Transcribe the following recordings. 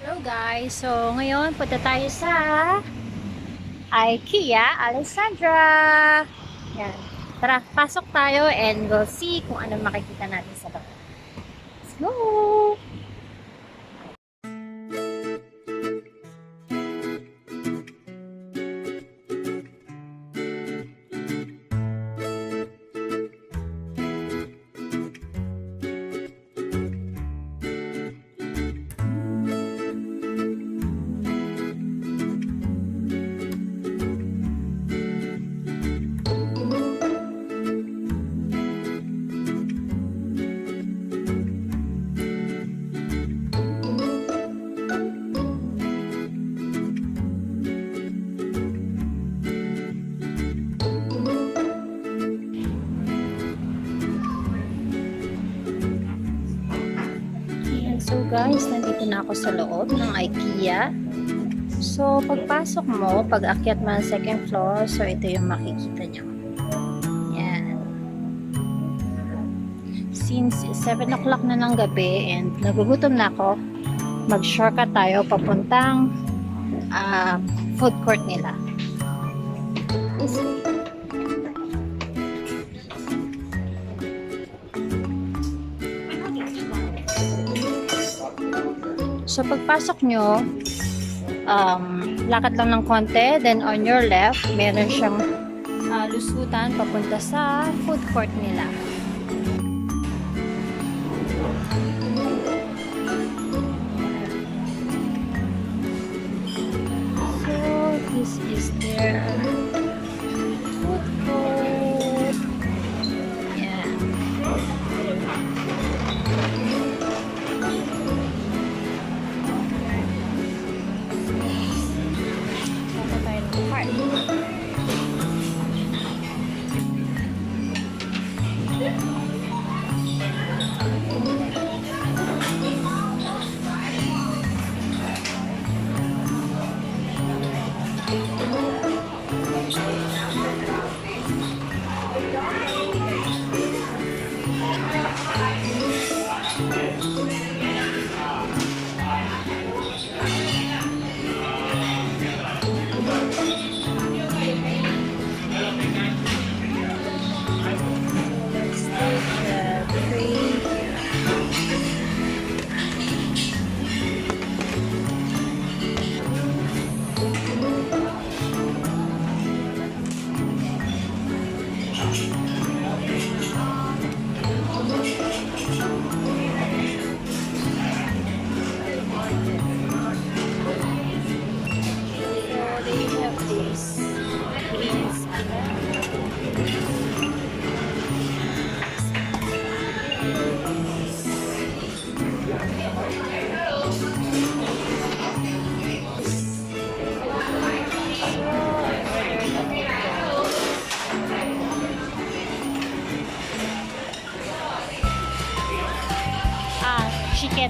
Hello guys! So ngayon punta tayo sa Ikea, Alexandra! Yan. Tara, pasok tayo and we'll see kung ano makikita natin sa baba. Let's go! So guys, nandito na ako sa loob ng IKEA. So pagpasok mo, pag akyat mo ng second floor, so ito yung makikita nyo. Yan. Since 7 o'clock na ng gabi and nagugutom na ako, mag-shortcut tayo papuntang food court nila. So, pagpasok nyo, lakad lang ng konti. Then, on your left, meron siyang lusutan papunta sa food court nila. So, this is their food court. Yeah. Chicken.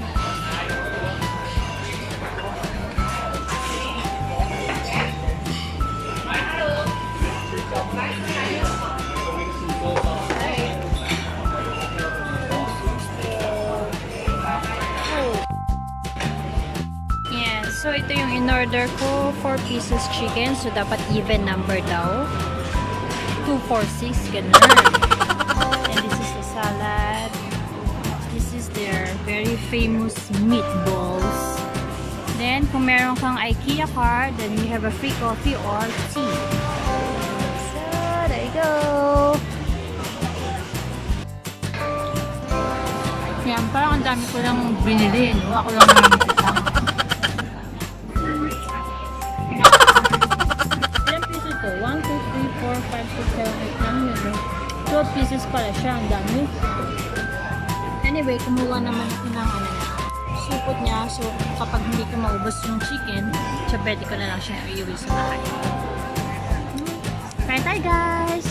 Yeah, so ito yung in-order ko, 4 pieces chicken, so dapat even number daw. 2, 4, 6, ganun. And this is the salad. This is their very famous meatballs. Then, kung meron kang IKEA card, then you have a free coffee or tea. So, there you go. Yan, parang ang dami ko lang binili, no? Ako lang naman ito. Ilan pieces to? 1, 2, 3, 4, 5, 6, 7, 8, 9, 12 pieces pala siya. Ang dami. Anyway, kumuha naman ito ng supot niya. So, kapag hindi ko maubos yung chicken, so pwede ko na lang siya iuwi sa bahay. Kain tayo, guys!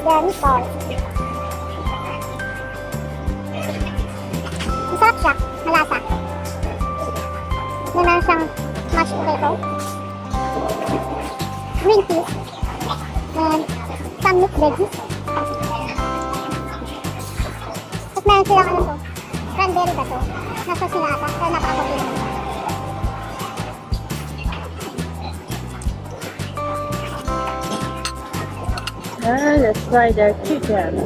the meatballs. Masarap siya, malasa. Meron siyang mashed potato, green peas, and some mixed veggies. Tapos meron silang ano to, cranberry ba to? Nasa sila ata, kaya napaka-popular. Let's try their chicken.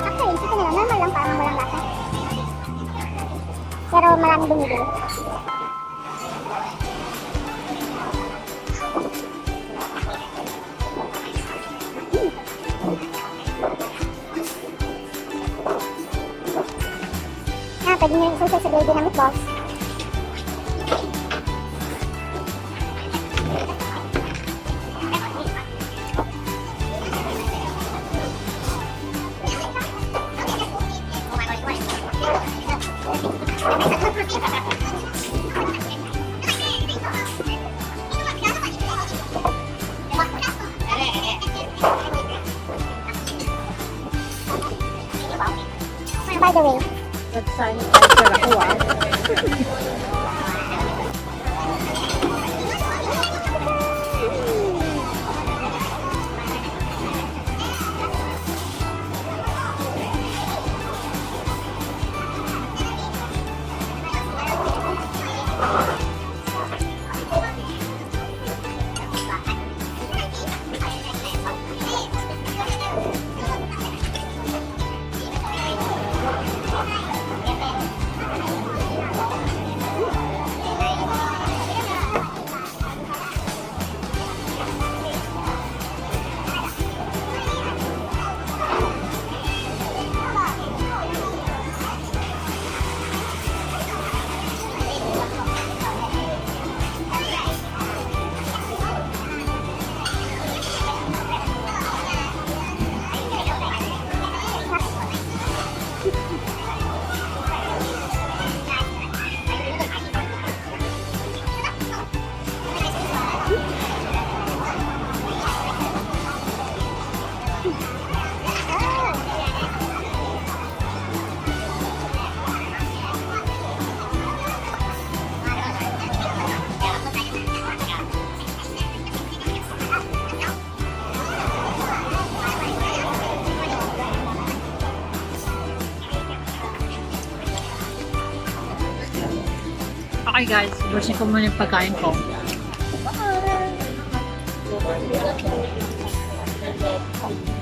Actually, chicken nila, normal lang, parang walang lasa. Pero maraming bumibili. Pwede nyo yung suso sa gravy ng meatballs. By the way, Nag-sanitizer ako Okay guys, ubusin ko muna yung pagkain ko. Bye!